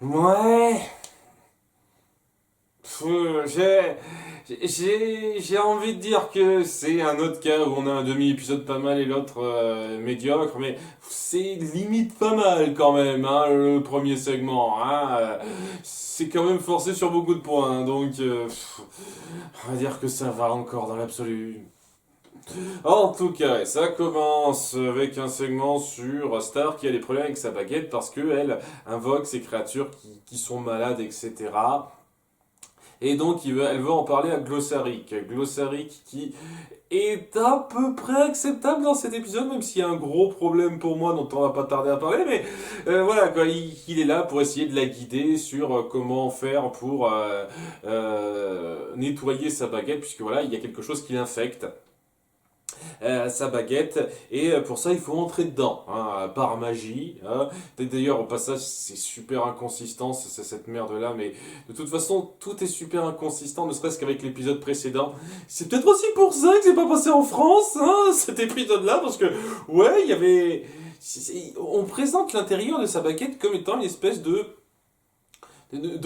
Ouais. J'ai envie de dire que c'est un autre cas où on a un demi-épisode pas mal et l'autre médiocre, mais c'est limite pas mal quand même, hein, le premier segment. Hein, c'est quand même forcé sur beaucoup de points, hein, donc on va dire que ça va encore dans l'absolu. En tout cas, ouais, ça commence avec un segment sur Star qui a des problèmes avec sa baguette parce qu'elle invoque ces créatures qui sont malades, etc. Et donc, elle veut en parler à Glossaric. Glossaric qui est à peu près acceptable dans cet épisode, même s'il y a un gros problème pour moi dont on va pas tarder à parler. Mais voilà, quoi, il est là pour essayer de la guider sur comment faire pour nettoyer sa baguette, puisque voilà, il y a quelque chose qui l'infecte. Sa baguette et pour ça il faut entrer dedans hein, par magie hein. D'ailleurs au passage c'est super inconsistant cette merde là, mais de toute façon tout est super inconsistant, ne serait-ce qu'avec l'épisode précédent. C'est peut-être aussi pour ça que c'est pas passé en France hein, cet épisode là, parce que ouais il y avait on présente l'intérieur de sa baguette comme étant une espèce de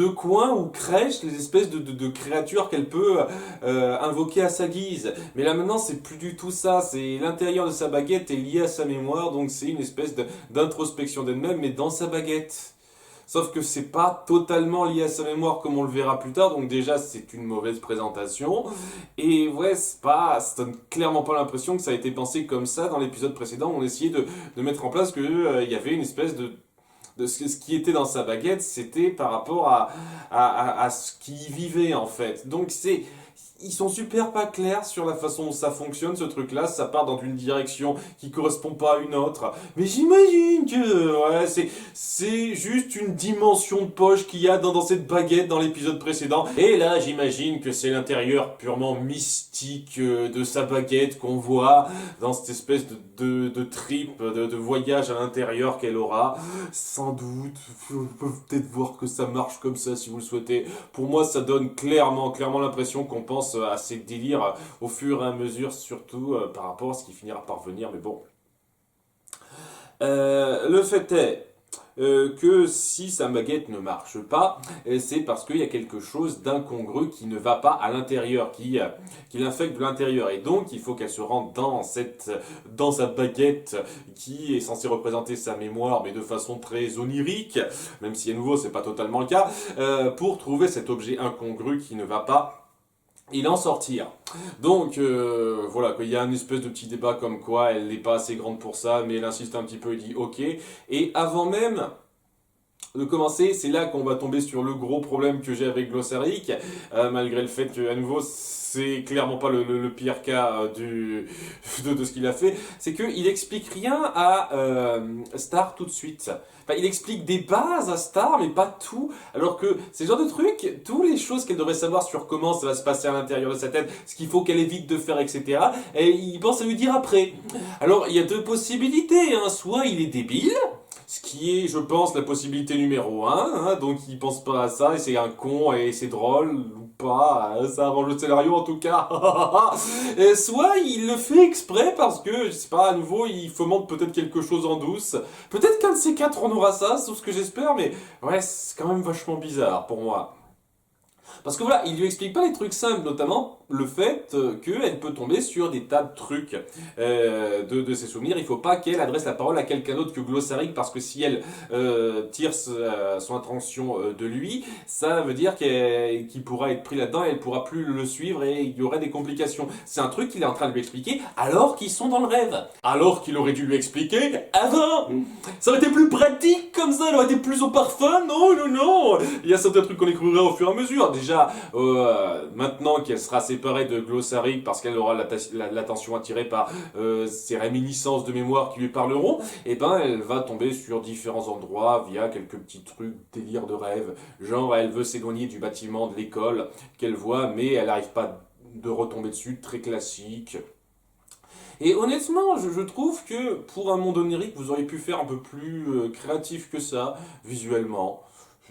coins ou crèches, les espèces de créatures qu'elle peut invoquer à sa guise. Mais là maintenant, c'est plus du tout ça. C'est l'intérieur de sa baguette est lié à sa mémoire, donc c'est une espèce d'introspection d'elle-même, mais dans sa baguette. Sauf que c'est pas totalement lié à sa mémoire comme on le verra plus tard, donc déjà c'est une mauvaise présentation. Et ouais, ça donne clairement pas l'impression que ça a été pensé comme ça dans l'épisode précédent où on essayait de mettre en place que il y avait une espèce de ce qui était dans sa baguette, c'était par rapport à ce qu'il vivait en fait. Donc ils sont super pas clairs sur la façon dont ça fonctionne ce truc-là, ça part dans une direction qui correspond pas à une autre. Mais j'imagine que ouais, c'est juste une dimension de poche qu'il y a dans cette baguette dans l'épisode précédent. Et là, j'imagine que c'est l'intérieur purement mystique de sa baguette qu'on voit dans cette espèce de trip, de voyage à l'intérieur qu'elle aura. Sans doute, vous pouvez peut-être voir que ça marche comme ça si vous le souhaitez. Pour moi, ça donne clairement l'impression qu'on pense à ces délires au fur et à mesure, surtout par rapport à ce qui finira par venir. Mais bon, le fait est que si sa baguette ne marche pas, c'est parce qu'il y a quelque chose d'incongru qui ne va pas à l'intérieur, qui l'infecte de l'intérieur. Et donc, il faut qu'elle se rende dans sa baguette qui est censée représenter sa mémoire, mais de façon très onirique, même si à nouveau, c'est pas totalement le cas, pour trouver cet objet incongru qui ne va pas il en sortir. Donc voilà, il y a un espèce de petit débat comme quoi elle n'est pas assez grande pour ça, mais elle insiste un petit peu et dit ok. Et avant même de commencer, c'est là qu'on va tomber sur le gros problème que j'ai avec Glossaric, malgré le fait que à nouveau c'est clairement pas le pire cas de ce qu'il a fait, c'est qu'il explique rien à Star tout de suite. Enfin, il explique des bases à Star, mais pas tout. Alors que c'est le genre de truc, toutes les choses qu'elle devrait savoir sur comment ça va se passer à l'intérieur de sa tête, ce qu'il faut qu'elle évite de faire, etc. Et il pense à lui dire après. Alors, il y a deux possibilités, hein. Soit il est débile, ce qui est, je pense, la possibilité numéro un, hein, donc il pense pas à ça, et c'est un con, et c'est drôle, ou pas, ça arrange le scénario en tout cas. Et soit il le fait exprès parce que, je sais pas, à nouveau, il fomente peut-être quelque chose en douce. Peut-être qu'un de ces quatre on aura ça, c'est tout ce que j'espère, mais ouais, c'est quand même vachement bizarre pour moi. Parce que voilà, il lui explique pas les trucs simples, notamment le fait qu'elle peut tomber sur des tas de trucs de ses souvenirs. Il faut pas qu'elle adresse la parole à quelqu'un d'autre que Glossaric, parce que si elle tire son attention de lui, ça veut dire qu'il pourra être pris là-dedans et elle pourra plus le suivre et il y aurait des complications. C'est un truc qu'il est en train de lui expliquer alors qu'ils sont dans le rêve. Alors qu'il aurait dû lui expliquer avant. Ça aurait été plus pratique comme ça, elle aurait été plus au parfum. Non. Il y a certains trucs qu'on découvrira au fur et à mesure. Déjà, maintenant qu'elle sera séparée de Glossaric parce qu'elle aura l'attention attirée par ces réminiscences de mémoire qui lui parleront, et ben elle va tomber sur différents endroits via quelques petits trucs délire de rêve. Genre, elle veut s'éloigner du bâtiment de l'école qu'elle voit, mais elle n'arrive pas de retomber dessus, très classique. Et honnêtement, je trouve que pour un monde onirique, vous auriez pu faire un peu plus créatif que ça, visuellement.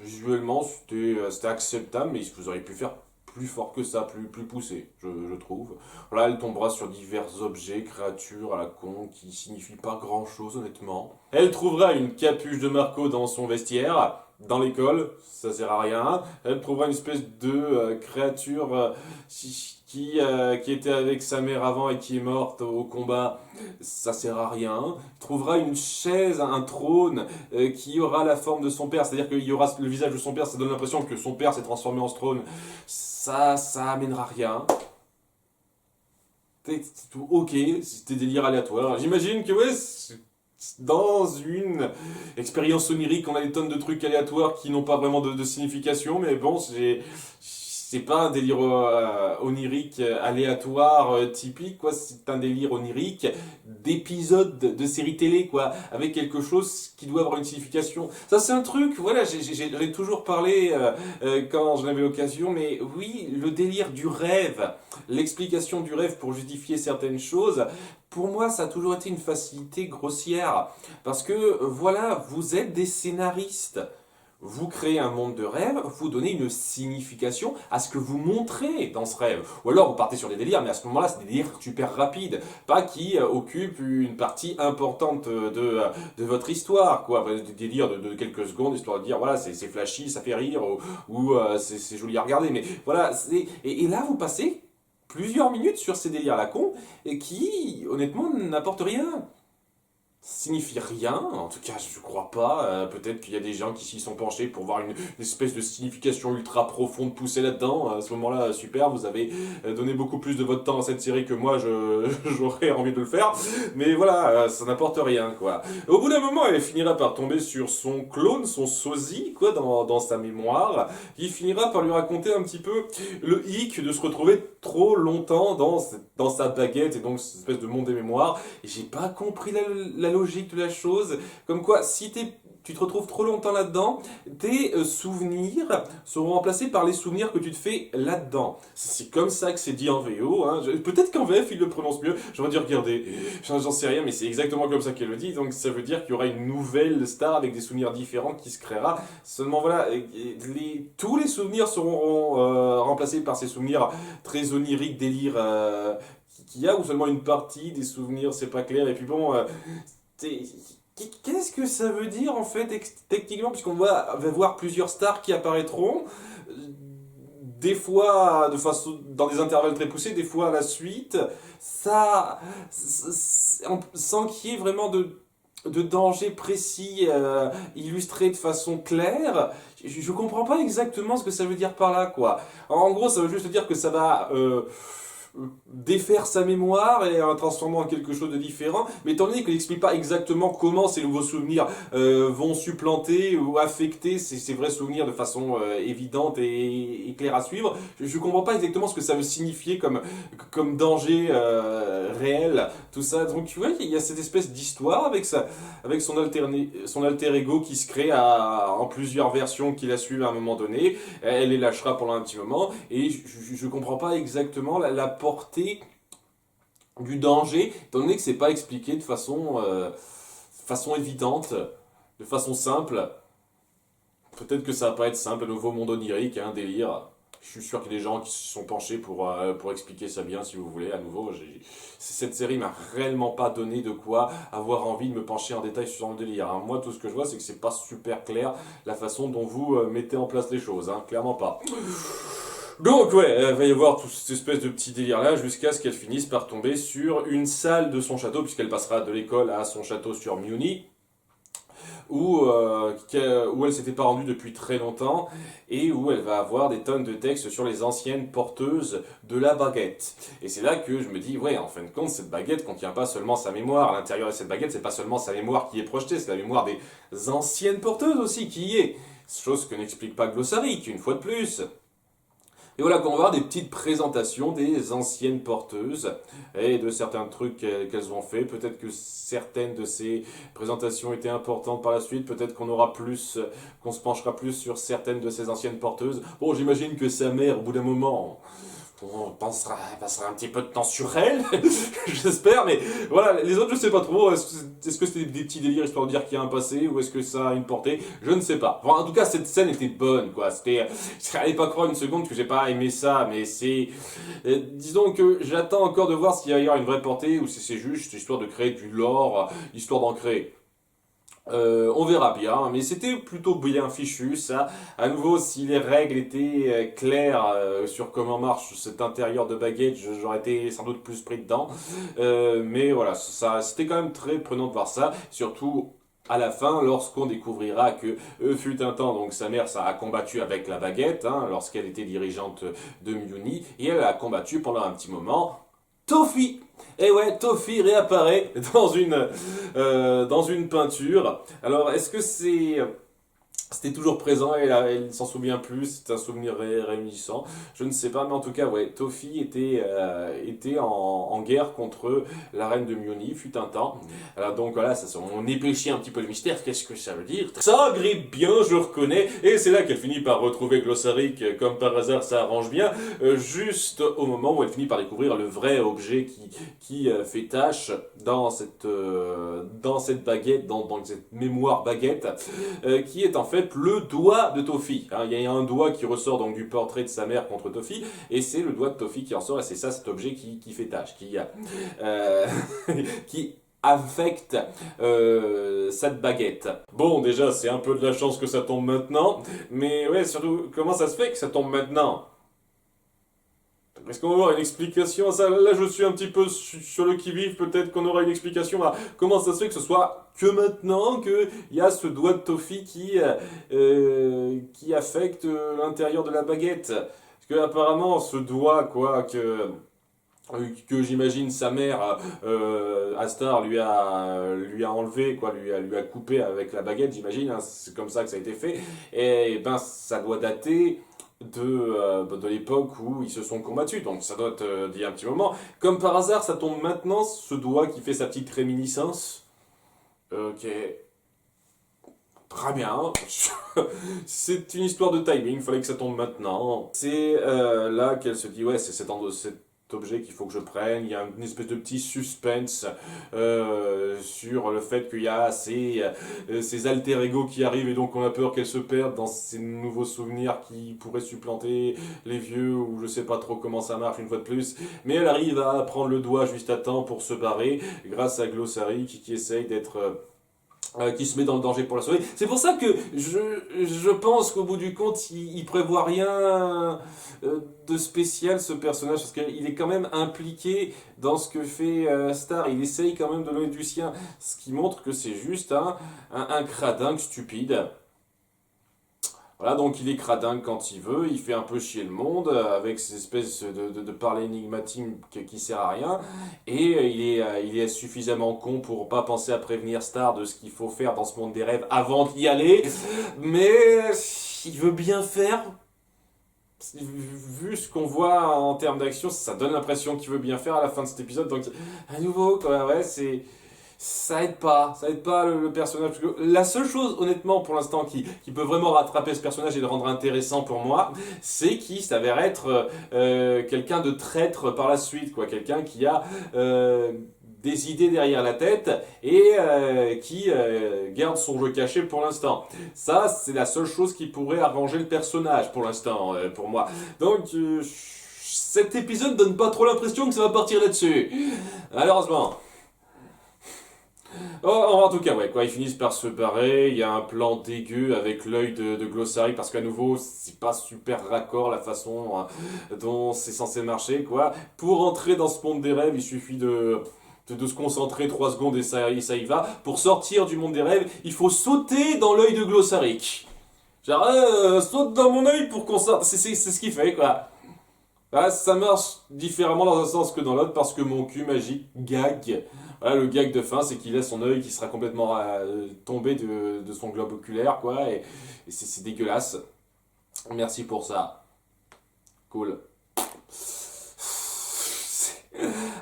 Visuellement, c'était acceptable, mais vous auriez pu faire plus fort que ça, plus poussé, je trouve. Là, elle tombera sur divers objets, créatures à la con, qui signifient pas grand-chose, honnêtement. Elle trouvera une capuche de Marco dans son vestiaire. dans l'école, ça sert à rien. Elle trouvera une espèce de créature qui était avec sa mère avant et qui est morte au combat, ça sert à rien. Trouvera une chaise, un trône qui aura la forme de son père, c'est-à-dire qu'il y aura le visage de son père, ça donne l'impression que son père s'est transformé en ce trône. Ça amènera rien. C'est tout ok, c'était délire aléatoire. J'imagine que ouais, dans une expérience onirique, on a des tonnes de trucs aléatoires qui n'ont pas vraiment de signification, mais bon, c'est pas un délire onirique aléatoire typique, quoi. C'est un délire onirique d'épisode de série télé, quoi, avec quelque chose qui doit avoir une signification. Ça, c'est un truc, voilà, j'en ai toujours parlé quand j'en avais l'occasion, mais oui, le délire du rêve, l'explication du rêve pour justifier certaines choses, pour moi, ça a toujours été une facilité grossière. Parce que, voilà, vous êtes des scénaristes. Vous créez un monde de rêve, vous donnez une signification à ce que vous montrez dans ce rêve. Ou alors vous partez sur des délires, mais à ce moment-là, c'est des délires super rapides, pas qui occupent une partie importante de votre histoire, quoi. Des délires de quelques secondes, histoire de dire, voilà, c'est flashy, ça fait rire, ou c'est joli à regarder. Mais voilà, et là, vous passez plusieurs minutes sur ces délires à la con, et qui, honnêtement, n'apportent rien. Signifie rien, en tout cas je crois pas, peut-être qu'il y a des gens qui s'y sont penchés pour voir une espèce de signification ultra profonde poussée là-dedans, à ce moment-là super, vous avez donné beaucoup plus de votre temps à cette série que moi j'aurais envie de le faire, mais voilà, ça n'apporte rien quoi. Au bout d'un moment elle finira par tomber sur son clone, son sosie quoi, dans sa mémoire, qui finira par lui raconter un petit peu le hic de se retrouver trop longtemps dans sa baguette et donc cette espèce de monde des mémoires, et j'ai pas compris la logique de la chose. Comme quoi, si tu te retrouves trop longtemps là-dedans, tes souvenirs seront remplacés par les souvenirs que tu te fais là-dedans. C'est comme ça que c'est dit en VO. Hein. Peut-être qu'en VF, il le prononce mieux. J'aurais dû regarder. J'en sais rien, mais c'est exactement comme ça qu'elle le dit. Donc ça veut dire qu'il y aura une nouvelle star avec des souvenirs différents qui se créera. Seulement voilà, tous les souvenirs seront remplacés par ces souvenirs très oniriques, délire qu'il y a, ou seulement une partie des souvenirs, c'est pas clair. Et puis bon... Qu'est-ce que ça veut dire en fait techniquement, puisqu'on va voir plusieurs stars qui apparaîtront, des fois de façon, dans des intervalles très poussés, des fois à la suite, sans qu'il y ait vraiment de danger précis illustré de façon claire, je comprends pas exactement ce que ça veut dire par là quoi. En gros, ça veut juste dire que ça va défaire sa mémoire et en transformant en quelque chose de différent, mais étant donné qu'il n'explique pas exactement comment ces nouveaux souvenirs vont supplanter ou affecter ces vrais souvenirs de façon évidente et claire à suivre, je ne comprends pas exactement ce que ça veut signifier comme danger réel, tout ça. Donc tu vois, il y a cette espèce d'histoire avec son alter ego qui se crée en plusieurs versions qui la suivent à un moment donné, elle les lâchera pendant un petit moment, et je ne comprends pas exactement la portée du danger, étant donné que c'est pas expliqué de façon évidente, de façon simple. Peut-être que ça va pas être simple, un nouveau monde onirique, un délire. Je suis sûr qu'il y a des gens qui se sont penchés pour expliquer ça bien, si vous voulez. À nouveau, cette série m'a réellement pas donné de quoi avoir envie de me pencher en détail sur le délire. Hein. Moi, tout ce que je vois, c'est que c'est pas super clair la façon dont vous mettez en place les choses. Hein. Clairement pas. Donc ouais, il va y avoir toute cette espèce de petit délire là jusqu'à ce qu'elle finisse par tomber sur une salle de son château, puisqu'elle passera de l'école à son château sur Muni, où elle s'était pas rendue depuis très longtemps, et où elle va avoir des tonnes de textes sur les anciennes porteuses de la baguette. Et c'est là que je me dis, ouais, en fin de compte, cette baguette contient pas seulement sa mémoire. À l'intérieur de cette baguette, c'est pas seulement sa mémoire qui est projetée, c'est la mémoire des anciennes porteuses aussi qui y est. Chose que n'explique pas Glossaric, une fois de plus. Et voilà qu'on va avoir des petites présentations des anciennes porteuses et de certains trucs qu'elles ont fait. Peut-être que certaines de ces présentations étaient importantes par la suite. Peut-être qu'on se penchera plus sur certaines de ces anciennes porteuses. Bon, j'imagine que sa mère, au bout d'un moment, on passera un petit peu de temps sur elle, j'espère, mais voilà, les autres je sais pas trop, est-ce que c'était des petits délires histoire de dire qu'il y a un passé, ou est-ce que ça a une portée, je ne sais pas. Enfin, en tout cas, cette scène était bonne, quoi, j'allais pas croire une seconde que j'ai pas aimé ça, mais disons que j'attends encore de voir s'il va y avoir une vraie portée, ou si c'est juste histoire de créer du lore, histoire d'en créer. On verra bien, mais c'était plutôt bien fichu ça. À nouveau, si les règles étaient claires sur comment marche cet intérieur de baguette, j'aurais été sans doute plus pris dedans. Mais voilà, ça, c'était quand même très prenant de voir ça, surtout à la fin, lorsqu'on découvrira que fut un temps, donc sa mère, ça a combattu avec la baguette, hein, lorsqu'elle était dirigeante de Muni, et elle a combattu pendant un petit moment Tofi. Et ouais, Tofi réapparaît dans une peinture. Alors, est-ce que c'était toujours présent et elle s'en souvient plus, c'est un souvenir réminiscent, je ne sais pas, mais en tout cas, ouais, Tofi était en guerre contre la reine de Mioni, fut un temps. Alors donc voilà, on épaissit un petit peu le mystère, qu'est-ce que ça veut dire? Ça grippe bien, je reconnais, et c'est là qu'elle finit par retrouver Glossaric, comme par hasard, ça arrange bien, juste au moment où elle finit par découvrir le vrai objet qui fait tâche dans cette baguette, dans cette mémoire baguette, qui est en fait le doigt de Tofi. Hein, il y a un doigt qui ressort donc du portrait de sa mère contre Tofi, et c'est le doigt de Tofi qui en sort, et c'est ça cet objet qui fait tâche, euh, qui affecte cette baguette. Bon, déjà, c'est un peu de la chance que ça tombe maintenant, mais ouais, surtout, comment ça se fait que ça tombe maintenant? Est-ce qu'on va avoir une explication à ça? Là, je suis un petit peu sur le qui-vive. Peut-être qu'on aura une explication à comment ça se fait que ce soit que maintenant qu'il y a ce doigt de Tofi qui affecte l'intérieur de la baguette. Parce que apparemment, ce doigt, quoi, que j'imagine sa mère, Astar, lui a enlevé, quoi, lui a coupé avec la baguette, j'imagine. Hein, c'est comme ça que ça a été fait. Et ben, ça doit dater de l'époque où ils se sont combattus. Donc ça doit d'il y a un petit moment. Comme par hasard, ça tombe maintenant, ce doigt qui fait sa petite réminiscence. Ok. Très bien. C'est une histoire de timing, il fallait que ça tombe maintenant. C'est là qu'elle se dit, ouais, c'est cet objet qu'il faut que je prenne. Il y a une espèce de petit suspense sur le fait qu'il y a ces alter ego qui arrivent et donc on a peur qu'elle se perde dans ces nouveaux souvenirs qui pourraient supplanter les vieux ou je sais pas trop comment ça marche une fois de plus. Mais elle arrive à prendre le doigt juste à temps pour se barrer grâce à Glossary qui essaye d'être qui se met dans le danger pour la sauver. C'est pour ça que je pense qu'au bout du compte, il prévoit rien de spécial ce personnage, parce qu'il est quand même impliqué dans ce que fait Star. Il essaye quand même de l'œil du sien, ce qui montre que c'est juste un cradingue stupide. Voilà, donc il est cradingue quand il veut, il fait un peu chier le monde avec ces espèces de parler énigmatique qui sert à rien, et il est suffisamment con pour pas penser à prévenir Star de ce qu'il faut faire dans ce monde des rêves avant d'y aller, mais il veut bien faire. Vu ce qu'on voit en termes d'action, ça donne l'impression qu'il veut bien faire à la fin de cet épisode, donc à nouveau, quoi, ouais, ça aide pas le personnage. Parce que la seule chose, honnêtement, pour l'instant, qui peut vraiment rattraper ce personnage et le rendre intéressant pour moi, c'est qu'il s'avère être quelqu'un de traître par la suite, quoi. Quelqu'un qui a des idées derrière la tête et qui garde son jeu caché pour l'instant. Ça, c'est la seule chose qui pourrait arranger le personnage pour l'instant, pour moi. Donc, cet épisode donne pas trop l'impression que ça va partir là-dessus. Malheureusement. Oh, en tout cas, ouais, quoi, ils finissent par se barrer. Il y a un plan dégueu avec l'œil de Glossary parce qu'à nouveau, c'est pas super raccord la façon dont c'est censé marcher, quoi. Pour entrer dans ce monde des rêves, il suffit de se concentrer 3 secondes et ça y va. Pour sortir du monde des rêves, il faut sauter dans l'œil de Glossary. Genre, saute dans mon œil pour qu'on sorte. C'est ce qu'il fait, quoi. Ah, ça marche différemment dans un sens que dans l'autre parce que mon cul magique gag. Voilà, le gag de fin, c'est qu'il a son œil qui sera complètement tombé de son globe oculaire, quoi, et c'est dégueulasse. Merci pour ça. Cool.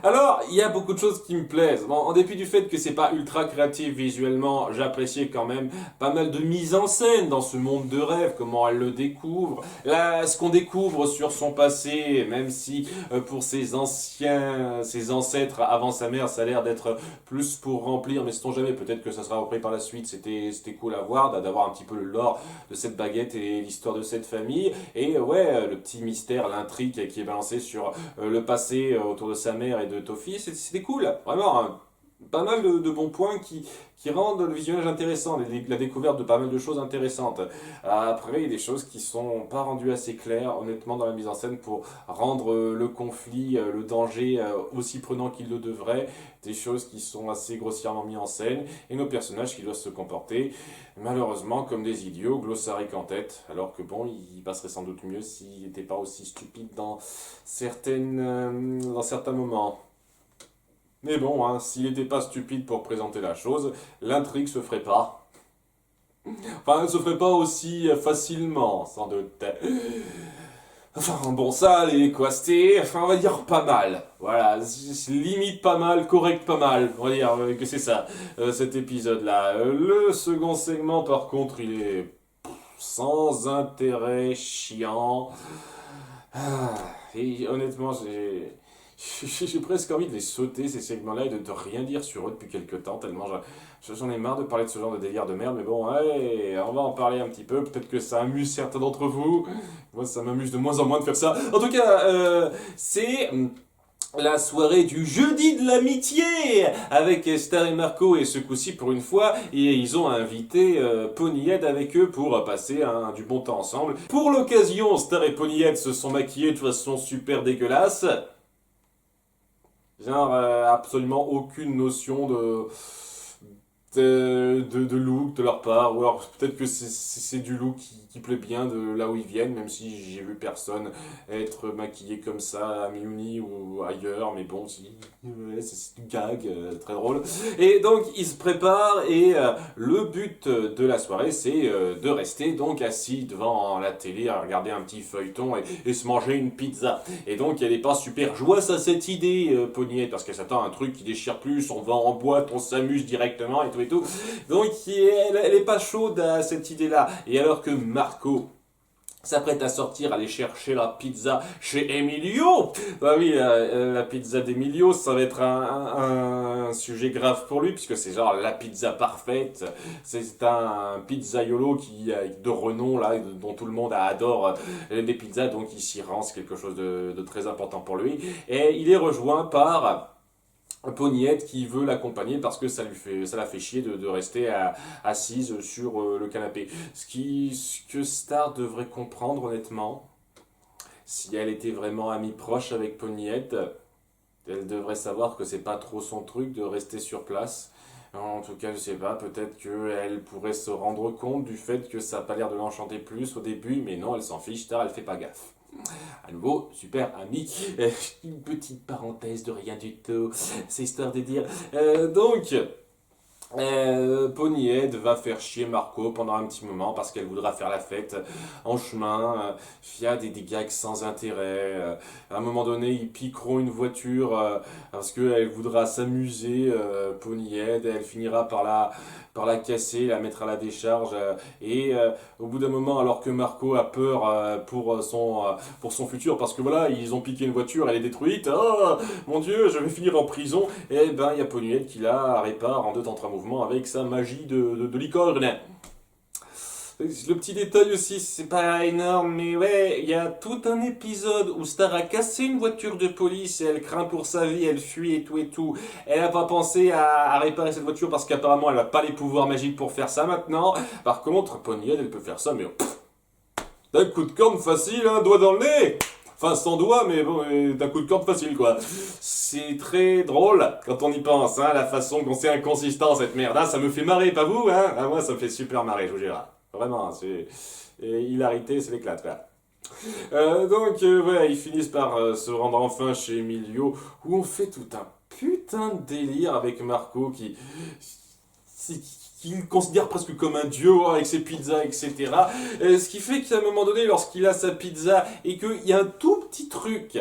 Alors, il y a beaucoup de choses qui me plaisent. Bon, en dépit du fait que c'est pas ultra créatif visuellement, j'appréciais quand même pas mal de mise en scène dans ce monde de rêve, comment elle le découvre, là, ce qu'on découvre sur son passé, même si pour ses ancêtres avant sa mère, ça a l'air d'être plus pour remplir, mais sait-on jamais, peut-être que ça sera repris par la suite, c'était cool à voir, d'avoir un petit peu le lore de cette baguette et l'histoire de cette famille, et ouais, le petit mystère, l'intrigue qui est balancé sur le passé autour de sa mère et de Tofi, c'était cool, vraiment. Hein. pas mal de bons points qui rendent le visionnage intéressant, la découverte de pas mal de choses intéressantes. Après, il y a des choses qui sont pas rendues assez claires, honnêtement, dans la mise en scène pour rendre le conflit, le danger aussi prenant qu'il le devrait. Des choses qui sont assez grossièrement mises en scène et nos personnages qui doivent se comporter, malheureusement, comme des idiots, glossariques en tête. Alors que bon, il passerait sans doute mieux s'il n'était pas aussi stupide dans certains moments. Mais bon, hein, s'il n'était pas stupide pour présenter la chose, l'intrigue se ferait pas. Enfin, elle se ferait pas aussi facilement, sans doute. Enfin, bon, ça, allez, quoi, enfin, on va dire pas mal. Voilà, limite pas mal, correct pas mal. On va dire que c'est ça, cet épisode-là. Le second segment, par contre, il est sans intérêt, chiant. Et honnêtement, j'ai presque envie de les sauter, ces segments-là, et de rien dire sur eux depuis quelques temps, tellement j'en ai marre de parler de ce genre de délire de merde, mais bon, ouais, on va en parler un petit peu, peut-être que ça amuse certains d'entre vous, moi ça m'amuse de moins en moins de faire ça. En tout cas, c'est la soirée du jeudi de l'amitié avec Star et Marco, et ce coup-ci pour une fois et ils ont invité Ponyhead avec eux pour passer du bon temps ensemble. Pour l'occasion, Star et Ponyhead se sont maquillés de façon super dégueulasse. Genre, absolument aucune notion de look de leur part, ou alors peut-être que c'est du look qui plaît bien de là où ils viennent, même si j'ai vu personne être maquillé comme ça à Miuni ou ailleurs, mais bon, si, ouais, c'est du gag, très drôle. Et donc ils se préparent et le but de la soirée c'est de rester donc assis devant la télé à regarder un petit feuilleton et se manger une pizza. Et donc elle est pas super joyeuse à cette idée, Ponyette, parce qu'elle s'attend à un truc qui déchire plus, on va en boîte, on s'amuse directement et tout et tout. Donc elle est pas chaude à cette idée-là. Et alors que Marco s'apprête à sortir, aller chercher la pizza chez Emilio. Bah oui, la pizza d'Emilio, ça va être un sujet grave pour lui, puisque c'est genre la pizza parfaite. C'est un pizzaiolo de renom, là, dont tout le monde adore les pizzas, donc il s'y rend, c'est quelque chose de très important pour lui. Et il est rejoint par Ponyette qui veut l'accompagner parce que ça la fait chier de rester assise sur le canapé. Ce que Star devrait comprendre honnêtement, si elle était vraiment amie proche avec Ponyette, elle devrait savoir que c'est pas trop son truc de rester sur place. En tout cas, je sais pas, peut-être qu'elle pourrait se rendre compte du fait que ça a pas l'air de l'enchanter plus au début, mais non, elle s'en fiche, Star, elle fait pas gaffe. À nouveau, super ami. Une petite parenthèse de rien du tout. C'est histoire de dire. Donc, Ponyhead va faire chier Marco pendant un petit moment parce qu'elle voudra faire la fête en chemin. Il y a des gags sans intérêt. À un moment donné, ils piqueront une voiture parce qu'elle voudra s'amuser. Ponyhead, elle finira par la casser, la mettre à la décharge. Et au bout d'un moment, alors que Marco a peur pour son futur, parce que voilà, ils ont piqué une voiture, elle est détruite. Oh mon Dieu, je vais finir en prison. Et ben, il y a Ponyhead qui la répare en 2 temps 3 mouvements avec sa magie de licorne. Le petit détail aussi, c'est pas énorme, mais ouais, il y a tout un épisode où Star a cassé une voiture de police et elle craint pour sa vie, elle fuit et tout et tout. Elle a pas pensé à réparer cette voiture parce qu'apparemment elle a pas les pouvoirs magiques pour faire ça maintenant. Par contre, Ponyhead, elle peut faire ça, mais d'un coup de corne facile, hein, doigt dans le nez. Enfin, sans doigt, mais bon, d'un coup de corde facile, quoi. C'est très drôle quand on y pense, hein, la façon dont c'est inconsistant, cette merde. Ah, ça me fait marrer, pas vous, hein? Ah, moi, ça me fait super marrer, je vous jure. Vraiment, c'est... Et hilarité, c'est l'éclate, quoi. Voilà, ils finissent par se rendre enfin chez Emilio, où on fait tout un putain de délire avec Marco qu'il considère presque comme un dieu avec ses pizzas, etc. Ce qui fait qu'à un moment donné, lorsqu'il a sa pizza et qu'il y a un tout petit truc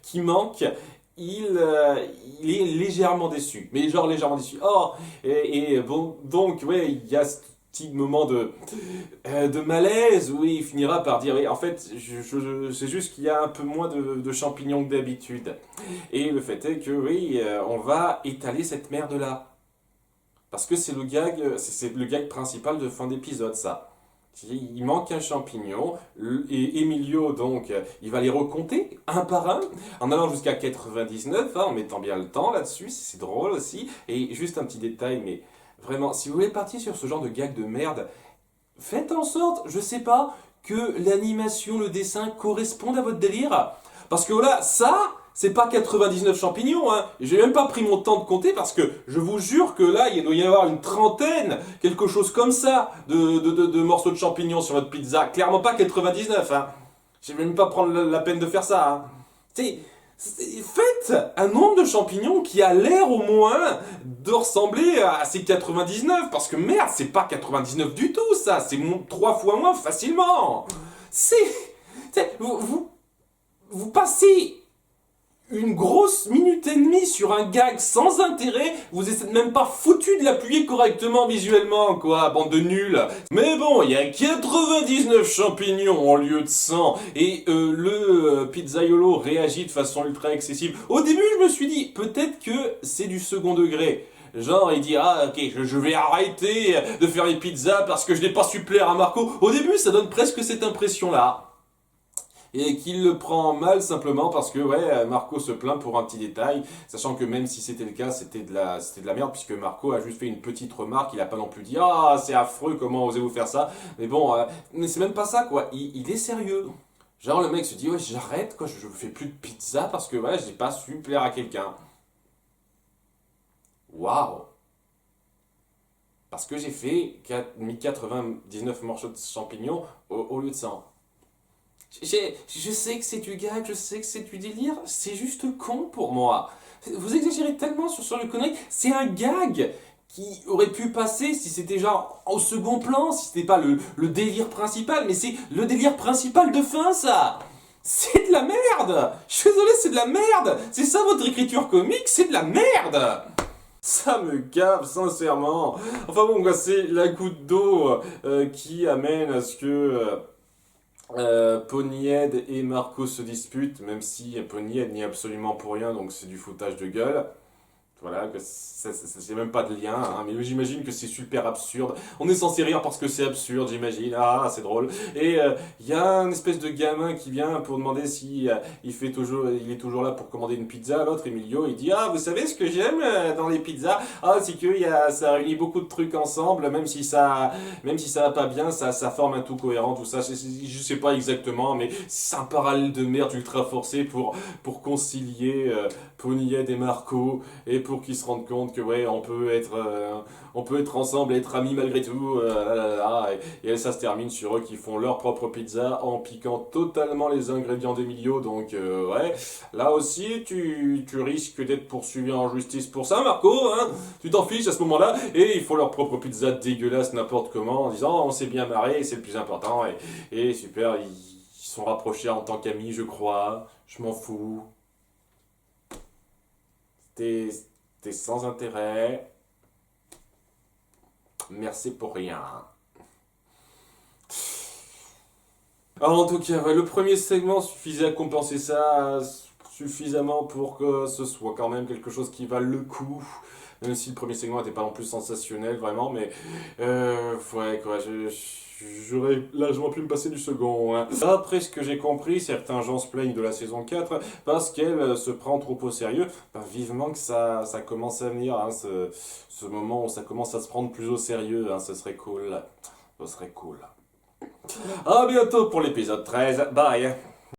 qui manque, il est légèrement déçu. Mais genre légèrement déçu. Oh, bon, donc, ouais, il y a ce petit moment de malaise où il finira par dire oui, en fait c'est juste qu'il y a un peu moins de champignons que d'habitude, et le fait est que oui, on va étaler cette merde là parce que c'est le gag principal de fin d'épisode, ça. Il manque un champignon, et Emilio, donc, il va les recompter un par un, en allant jusqu'à 99, hein, en mettant bien le temps là-dessus, c'est drôle aussi. Et juste un petit détail, mais vraiment, si vous voulez partir sur ce genre de gag de merde, faites en sorte, je sais pas, que l'animation, le dessin correspondent à votre délire. Parce que voilà, ça, c'est pas 99 champignons, hein. J'ai même pas pris mon temps de compter parce que je vous jure que là, il doit y avoir une trentaine, quelque chose comme ça, de morceaux de champignons sur votre pizza. Clairement pas 99, hein. Je vais même pas prendre la peine de faire ça, hein. Faites un nombre de champignons qui a l'air au moins de ressembler à ces 99, parce que merde, c'est pas 99 du tout, ça, c'est 3 fois moins facilement. Vous passez une grosse minute et demie sur un gag sans intérêt, vous êtes même pas foutu de l'appuyer correctement visuellement, quoi, bande de nuls. Mais bon, il y a 99 champignons en lieu de 100, et le pizzaiolo réagit de façon ultra excessive. Au début, je me suis dit, peut-être que c'est du second degré. Genre, il dit, ah, ok, je vais arrêter de faire les pizzas parce que je n'ai pas su plaire à Marco. Au début, ça donne presque cette impression-là. Et qu'il le prend mal simplement parce que ouais, Marco se plaint pour un petit détail, sachant que même si c'était le cas, c'était de la merde, puisque Marco a juste fait une petite remarque, il a pas non plus dit ah c'est affreux, comment osez-vous faire ça, mais bon, mais c'est même pas ça quoi, il est sérieux. Genre le mec se dit ouais j'arrête quoi, je fais plus de pizza parce que ouais j'ai pas su plaire à quelqu'un. Waouh. Parce que j'ai fait mis 99 morceaux de champignons au lieu de 100. Je sais que c'est du gag, je sais que c'est du délire, c'est juste con pour moi. Vous exagérez tellement sur le connerie, c'est un gag qui aurait pu passer si c'était genre au second plan, si c'était pas le délire principal, mais c'est le délire principal de fin ça. C'est de la merde. Je suis désolé, c'est de la merde. C'est ça votre écriture comique, c'est de la merde. Ça me gave, sincèrement. Enfin bon, bah, c'est la goutte d'eau qui amène à ce que Ponyhead et Marco se disputent, même si Ponyhead n'y est absolument pour rien, donc c'est du foutage de gueule. Voilà, que c'est même pas de lien, hein, mais j'imagine que c'est super absurde. On est censé rire parce que c'est absurde, j'imagine. Ah, c'est drôle. Et il y a un espèce de gamin qui vient pour demander si il est toujours là pour commander une pizza. L'autre, Emilio, il dit ah, vous savez ce que j'aime dans les pizzas? Ah, c'est que ça réunit beaucoup de trucs ensemble, même si ça va pas bien, ça forme un tout cohérent, tout ça. Je sais pas exactement, mais c'est un parallèle de merde ultra forcé pour concilier Ponyhead et Marco et pour qu'ils se rendent compte que ouais on peut être ensemble et être amis malgré tout et ça se termine sur eux qui font leur propre pizza en piquant totalement les ingrédients d'Emilio, donc ouais là aussi tu risques d'être poursuivi en justice pour ça Marco, hein, tu t'en fiches à ce moment là et ils font leur propre pizza dégueulasse n'importe comment en disant on s'est bien marré c'est le plus important et super ils sont rapprochés en tant qu'amis je crois, je m'en fous. T'es sans intérêt. Merci pour rien. Alors, en tout cas, ouais, le premier segment suffisait à compenser ça suffisamment pour que ce soit quand même quelque chose qui vale le coup. Même si le premier segment n'était pas non plus sensationnel, vraiment, mais ouais, quoi, j'aurais largement pu me passer du second, hein. Après ce que j'ai compris, certains gens se plaignent de la saison 4 parce qu'elle se prend trop au sérieux. Ben, vivement que ça commence à venir, hein, ce moment où ça commence à se prendre plus au sérieux, hein, ce serait cool. Ce serait cool. À bientôt pour l'épisode 13. Bye.